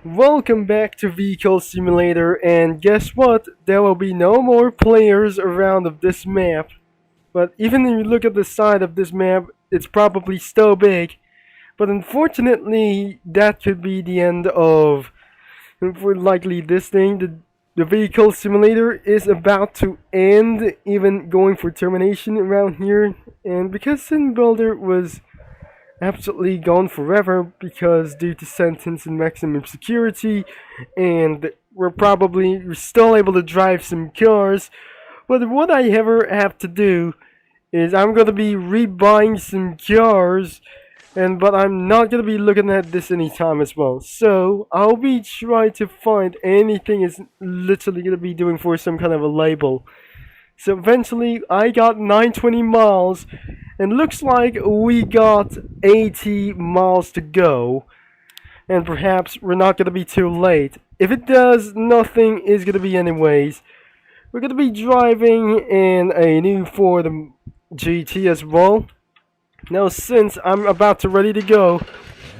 Welcome back to Vehicle Simulator, and guess what? There will be no more players around of this map. But even if you look at the side of this map, it's probably still big. But unfortunately, that could be the end of, for likely this thing. The Vehicle Simulator is about to end, even going for termination around here. And because Sin Builder was absolutely gone forever because due to sentence and maximum security, and we're still able to drive some cars. But what I ever have to do is I'm gonna be rebuying some cars, but I'm not gonna be looking at this anytime as well. So I'll be trying to find anything is literally gonna be doing for some kind of a label. So eventually I got 920 miles, and looks like we got 80 miles to go, and perhaps we're not going to be too late. If it does, nothing is going to be anyways. We're going to be driving in a new Ford GT as well. Now since I'm about to ready to go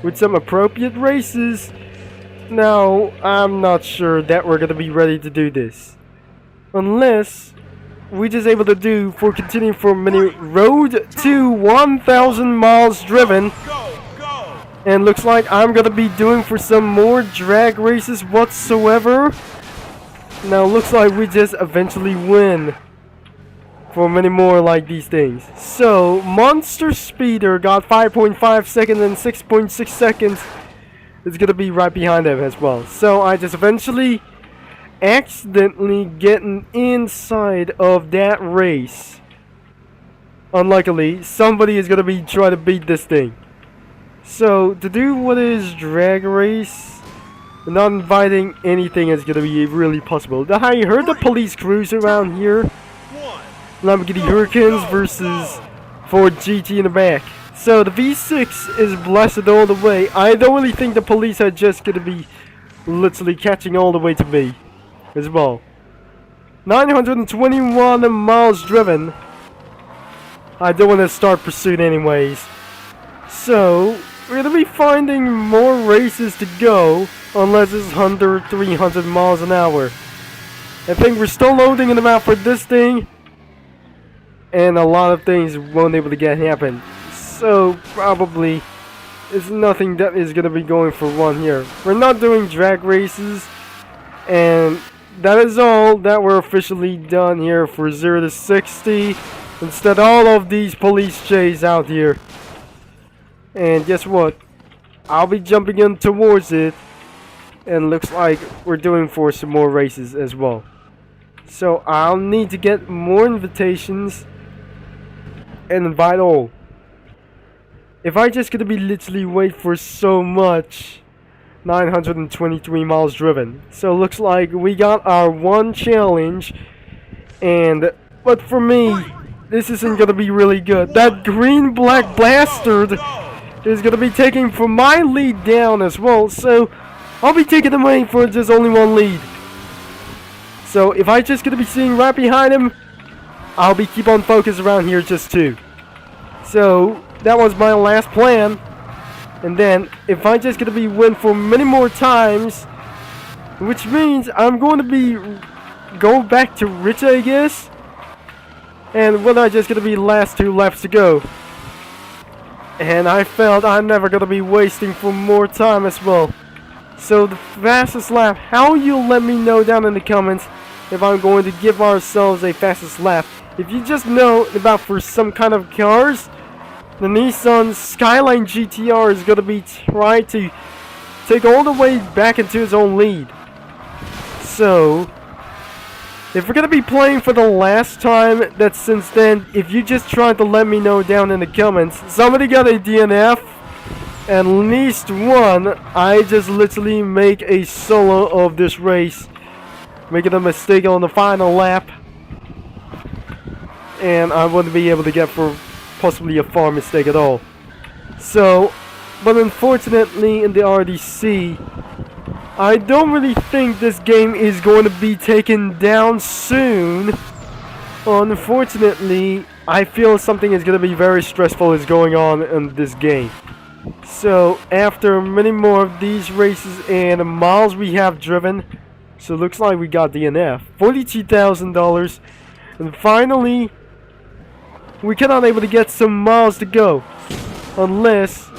with some appropriate races, now I'm not sure that we're going to be ready to do this. Unless we just able to do for continuing for mini road to 1,000 miles driven, and looks like I'm gonna be doing for some more drag races whatsoever. Now looks like we just eventually win for many more like these things. So Monster Speeder got 5.5 seconds and 6.6 seconds. It's gonna be right behind him as well. So I just eventually accidentally getting inside of that race. Unluckily, somebody is gonna be trying to beat this thing. So to do what is drag race, not inviting anything is gonna be really possible. I heard the police cruise around here. Lamborghini Hurricanes versus Ford GT in the back. So the V6 is blasted all the way. I don't really think the police are just gonna be literally catching all the way to me as well. 921 miles driven. I don't want to start pursuit anyways. So we're gonna be finding more races to go, unless it's 100, 300 miles an hour. I think we're still loading in the map for this thing, and a lot of things won't able to get happen. So probably there's nothing that is gonna be going for one here. We're not doing drag races, and that is all that we're officially done here for 0 to 60. Instead, all of these police chase out here. And guess what? I'll be jumping in towards it. And looks like we're doing for some more races as well. So I'll need to get more invitations and invite all. If I just gonna be literally wait for so much, 923 miles driven. So looks like we got our one challenge, but for me, this isn't gonna be really good. That green black bastard is gonna be taking for my lead down as well. So I'll be taking away for just only one lead. So if I just gonna be seeing right behind him, I'll be keep on focus around here just too. So that was my last plan. And then, if I just gonna be win for many more times, which means I'm going to be go back to rich, I guess. And when I just gonna be last 2 laps to go, and I felt I'm never gonna be wasting for more time as well. So the fastest lap, how you let me know down in the comments if I'm going to give ourselves a fastest lap. If you just know about for some kind of cars, the Nissan Skyline GTR is going to be trying to take all the way back into his own lead. So, if we're going to be playing for the last time, that's since then, if you just try to let me know down in the comments, somebody got a DNF, at least one, I just literally make a solo of this race, making a mistake on the final lap, and I wouldn't be able to get for possibly a far mistake at all. So, but unfortunately in the RDC, I don't really think this game is going to be taken down soon. Unfortunately, I feel something is going to be very stressful is going on in this game. So after many more of these races and miles we have driven, so it looks like we got DNF, $42,000, and finally we cannot able to get some miles to go, unless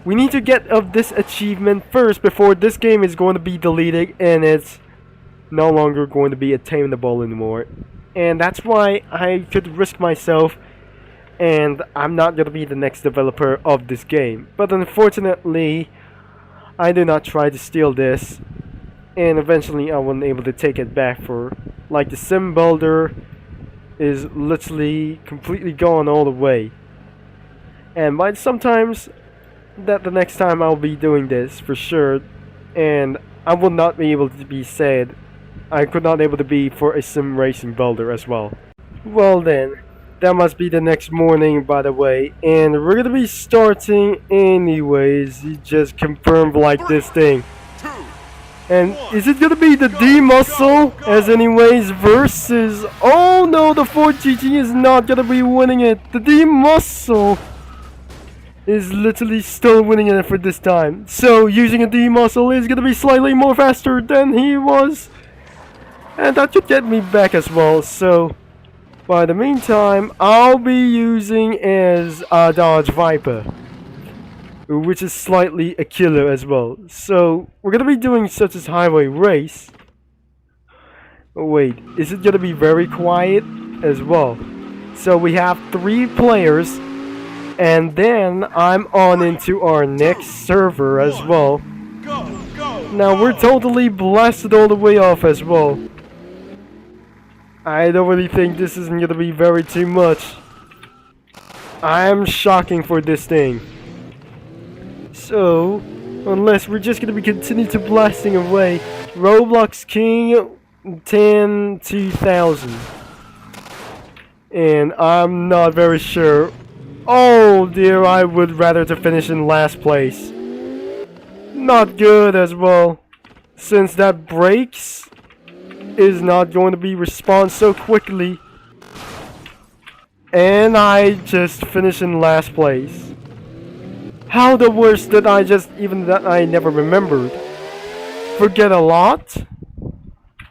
we need to get of this achievement first before this game is going to be deleted and it's no longer going to be attainable anymore. And that's why I could risk myself, and I'm not going to be the next developer of this game. But unfortunately, I do not try to steal this, and eventually I wasn't able to take it back for, like, the sim builder is literally completely gone all the way. And by sometimes that the next time I'll be doing this for sure, and I will not be able to be sad. I could not able to be for a sim racing builder as well. Well then, that must be the next morning, by the way, and we're gonna be starting anyways. You just confirmed like this thing. And is it gonna be the D muscle as anyways versus, oh no, the Ford GT is not gonna be winning it. The D muscle is literally still winning it for this time. So using a D muscle is gonna be slightly more faster than he was, and that should get me back as well. So by the meantime, I'll be using as a Dodge Viper, which is slightly a killer as well. So we're gonna be doing such as highway race. Oh wait, is it gonna be very quiet as well? So we have 3 players, and then I'm on into our next server as well. Now we're totally blasted all the way off as well. I don't really think this isn't gonna be very too much. I'm shocking for this thing. So, unless we're just gonna be continuing to blasting away. Roblox King 10 2000. And I'm not very sure. Oh dear, I would rather to finish in last place. Not good as well, since that brakes is not going to be respond so quickly, and I just finished in last place. How the worst that I just, even that I never remembered. Forget a lot.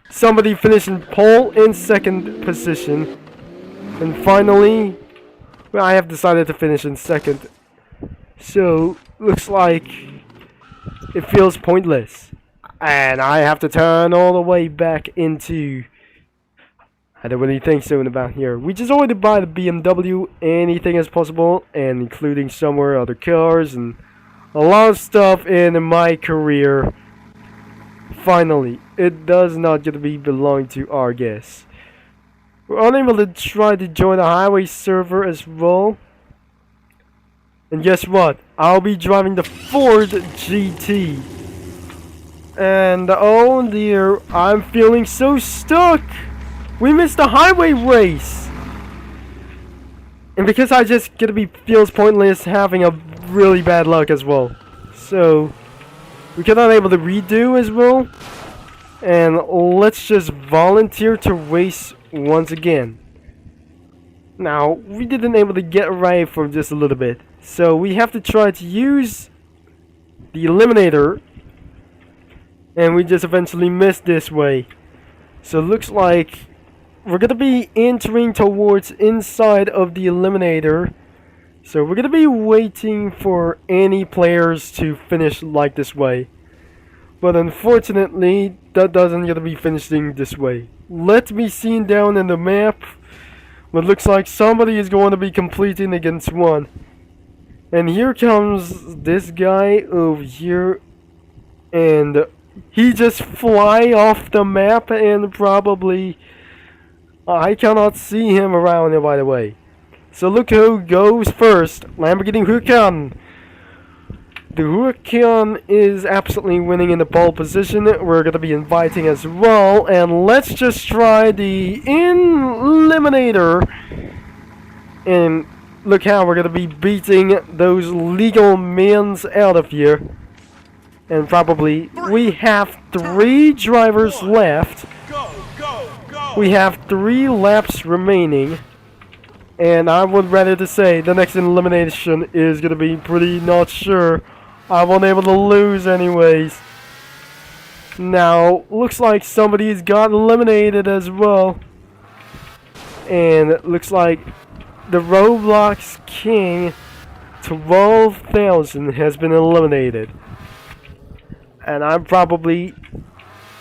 Somebody finished in pole in 2nd position, and finally I have decided to finish in 2nd. So looks like it feels pointless. And I have to turn all the way back into... I don't really think so about here. We just wanted to buy the BMW, anything as possible, and including somewhere other cars and a lot of stuff in my career. Finally, it does not get to be belong to our guests. We're unable to try to join the highway server as well. And guess what? I'll be driving the Ford GT. And oh dear, I'm feeling so stuck. We missed the highway race. And because I just get to be feels pointless, having a really bad luck as well. So we cannot able to redo as well. And let's just volunteer to race once again. Now we didn't able to get right for just a little bit, so we have to try to use the eliminator. And we just eventually missed this way. So it looks like we're going to be entering towards inside of the eliminator. So we're going to be waiting for any players to finish like this way. But unfortunately, that doesn't get to be finishing this way. Let me see down in the map. But looks like somebody is going to be completing against one. And here comes this guy over here. And he just fly off the map, and probably I cannot see him around here, by the way. So look who goes first. Lamborghini Huracan. The Huracan is absolutely winning in the pole position. We're going to be inviting as well. And let's just try the eliminator. And look how we're going to be beating those legal men out of here. And probably we have 3 drivers left. We have 3 laps remaining. And I would rather to say the next elimination is going to be pretty not sure I won't able to lose anyways. Now, looks like somebody's got eliminated as well. And it looks like the Roblox King 12,000 has been eliminated. And I'm probably,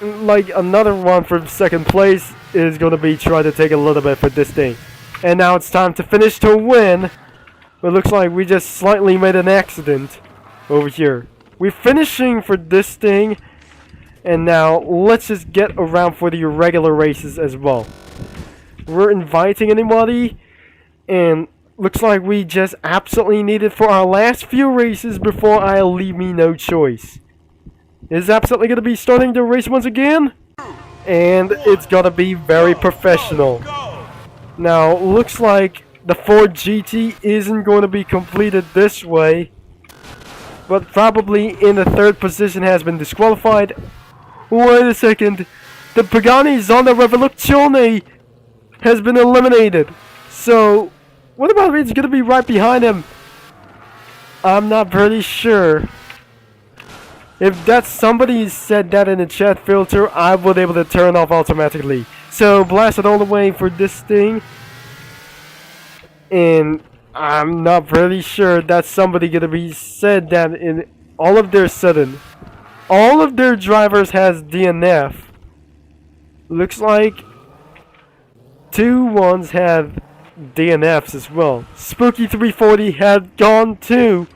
like, another one for second place is going to be trying to take a little bit for this thing. And now it's time to finish to win. It looks like we just slightly made an accident over here. We're finishing for this thing. And now let's just get around for the regular races as well. We're inviting anybody. And looks like we just absolutely need it for our last few races before I'll leave me no choice. It's absolutely going to be starting the race once again. And it's going to be very professional. Now, looks like the Ford GT isn't going to be completed this way. But probably in the third position has been disqualified. Wait a second. The Pagani Zonda Revoluzione has been eliminated. So, what about it's going to be right behind him? I'm not pretty sure. If that somebody said that in the chat filter, I would be able to turn off automatically. So, blast it all the way for this thing. And I'm not pretty sure that somebody going to be said that in all of their sudden. All of their drivers has DNF. Looks like 2 ones have DNFs as well. Spooky 340 had gone too.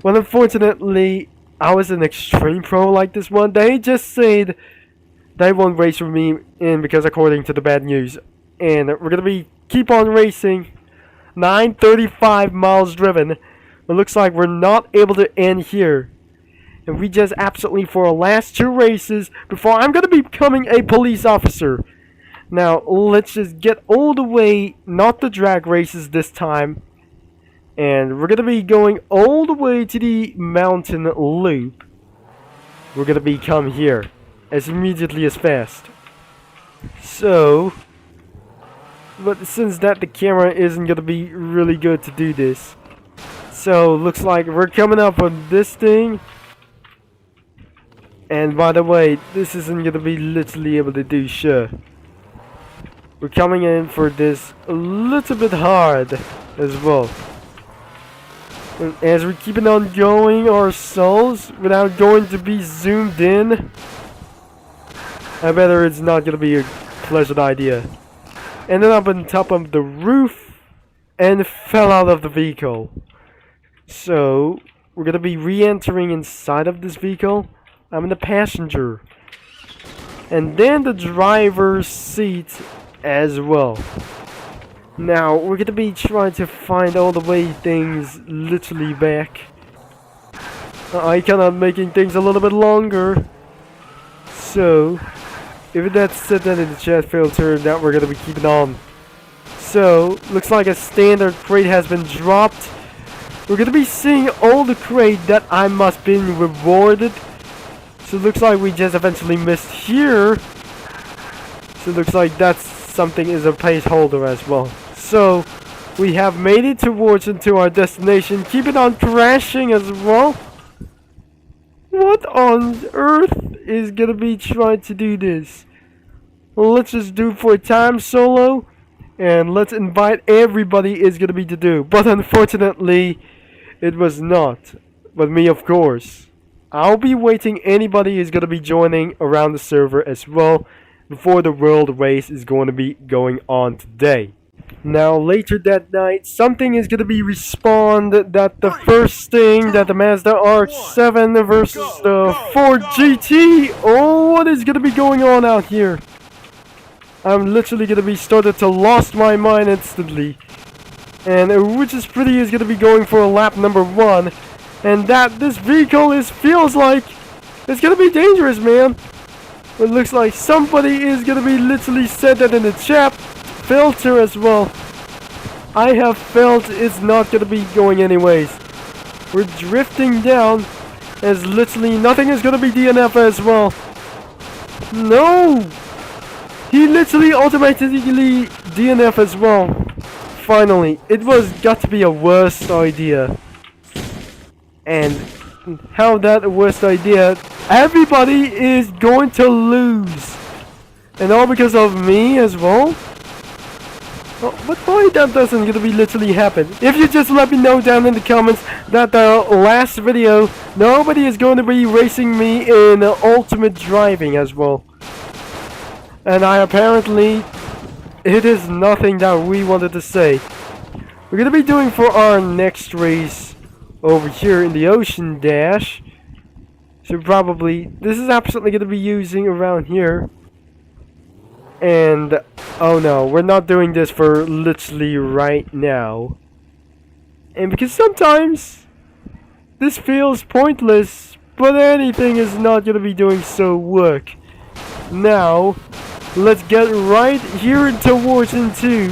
Well, unfortunately, I was an extreme pro like this one. They just said they won't race with me in because according to the bad news. And we're going to be keep on racing. 935 miles driven. It looks like we're not able to end here. And we just absolutely for our last 2 races before I'm going to be becoming a police officer. Now, let's just get all the way, not the drag races this time. And we're going to be going all the way to the mountain loop. We're going to be come here as immediately as fast. So, but since that the camera isn't going to be really good to do this. So, looks like we're coming up on this thing. And by the way, this isn't going to be literally able to do Shure. We're coming in for this a little bit hard as well. And as we're keeping on going ourselves without going to be zoomed in, I better it's not going to be a pleasant idea. Ended up on top of the roof and fell out of the vehicle. So, we're going to be re-entering inside of this vehicle. I'm in the passenger. And then the driver's seat as well. Now, we're going to be trying to find all the way things literally back. I cannot making things a little bit longer. So, if that's said that in the chat filter, that we're going to be keeping on. So, looks like a standard crate has been dropped. We're going to be seeing all the crate that I must be rewarded. So, looks like we just eventually missed here. So, looks like that's something is a placeholder as well. So, we have made it towards into our destination. Keep it on crashing as well. What on earth is gonna be trying to do this? Well, let's just do it for a time solo. And let's invite everybody is gonna be to do. But unfortunately, it was not. But me, of course. I'll be waiting anybody is gonna be joining around the server as well. Before the world race is going to be going on today. Now later that night, something is going to be respawned that the first thing that the Mazda RX-7 versus the Ford GT. Oh, what is going to be going on out here? I'm literally going to be started to lost my mind instantly. And which is pretty is going to be going for a lap number 1. And that this vehicle feels like it's going to be dangerous, man. It looks like somebody is going to be literally said that in the chat filter as well. I have felt it's not going to be going anyways. We're drifting down as literally nothing is going to be DNF as well. No! He literally automatically DNF as well. Finally, it was got to be a worst idea. And how that worst idea. Everybody is going to lose. And all because of me as well? But why that doesn't gonna be literally happen? If you just let me know down in the comments that the last video, nobody is going to be racing me in ultimate driving as well. And it is nothing that we wanted to say. We're gonna be doing for our next race over here in the Ocean Dash. So probably, this is absolutely gonna be using around here. And, oh no, we're not doing this for literally right now. And because sometimes, this feels pointless, but anything is not gonna be doing so work. Now, let's get right here towards into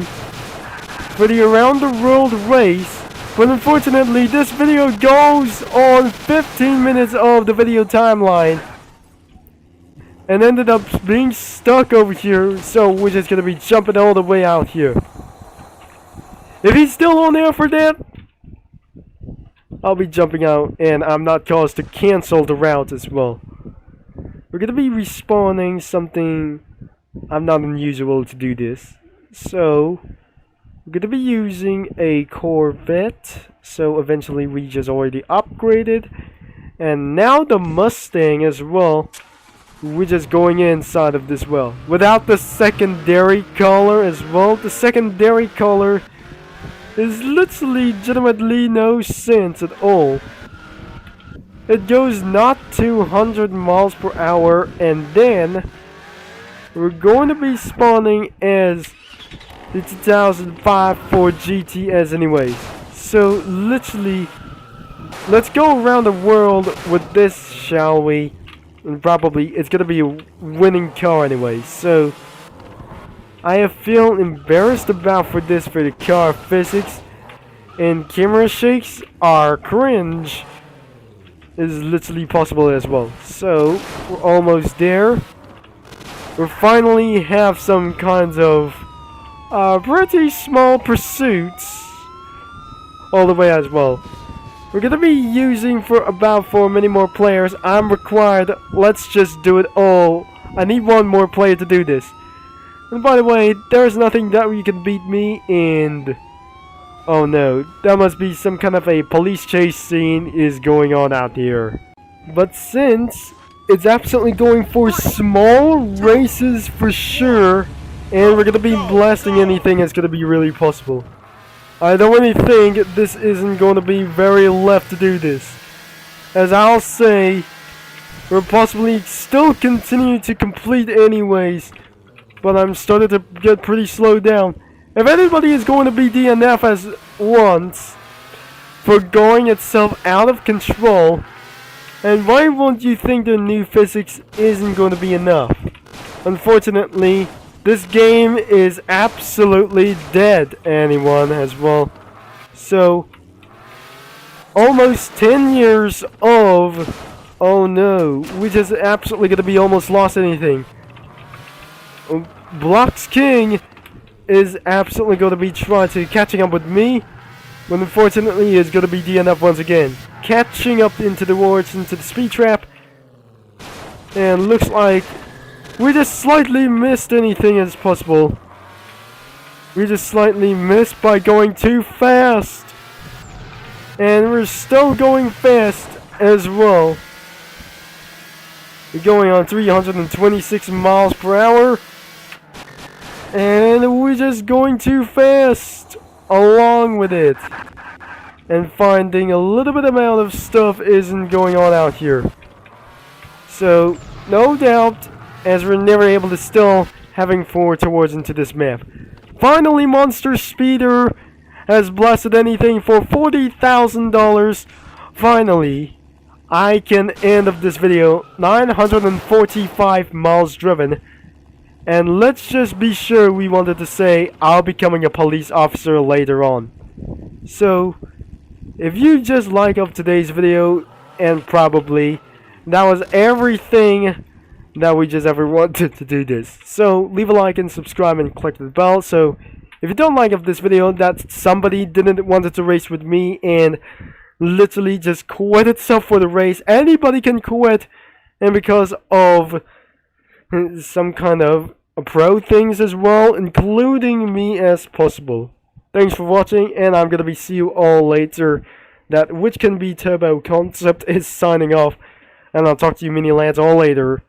for the Around the World race. But unfortunately, this video goes on 15 minutes of the video timeline. And ended up being stuck over here, so we're just gonna be jumping all the way out here. If he's still on there for that, I'll be jumping out, and I'm not caused to cancel the route as well. We're gonna be respawning something. I'm not unusual to do this, so we're gonna be using a Corvette. So eventually we just already upgraded, and now the Mustang as well. We're just going inside of this well. Without the secondary color as well. The secondary color is literally legitimately no sense at all. It goes not 200 miles per hour, and then we're going to be spawning as the 2005 Ford GTS anyways. So literally, let's go around the world with this, shall we? And probably it's gonna be a winning car anyway, so I feel embarrassed about for the car physics, and camera shakes are cringe is literally possible as well. So we're almost there. We finally have some kinds of pretty small pursuits all the way as well. We're gonna be using for about 4 many more players. I'm required. Let's just do it all. I need one more player to do this. And by the way, there's nothing that you can beat me, and oh no, that must be some kind of a police chase scene is going on out here. But since it's absolutely going for small races for sure, and we're gonna be blasting anything that's gonna be really possible. I don't really think this isn't going to be very left to do this. As I'll say, we'll possibly still continue to complete anyways, but I'm starting to get pretty slowed down. If anybody is going to be DNF as once for going itself out of control, and why won't you think the new physics isn't going to be enough? Unfortunately, this game is absolutely dead, anyone as well. So, almost 10 years of, oh no, we just absolutely gonna be almost lost anything. Block's King is absolutely gonna be trying to catching up with me, but unfortunately is gonna be DNF once again. Catching up into the wards, into the speed trap, and looks like we just slightly missed anything as possible. We just slightly missed by going too fast. And we're still going fast as well. We're going on 326 miles per hour. And we're just going too fast along with it. And finding a little bit amount of stuff isn't going on out here. So, no doubt, as we're never able to still having forward towards into this map. Finally, Monster Speeder has blasted anything for $40,000. Finally, I can end of this video 945 miles driven. And let's just be sure we wanted to say I'll be becoming a police officer later on. So, if you just like of today's video, and probably that was everything that we just ever wanted to do this. So leave a like and subscribe and click the bell. So if you don't like of this video that somebody didn't wanted to race with me and literally just quit itself for the race. Anybody can quit, and because of some kind of pro things as well, including me as possible. Thanks for watching, and I'm gonna be see you all later. That Which Can Be Turbo concept is signing off, and I'll talk to you mini lads all later.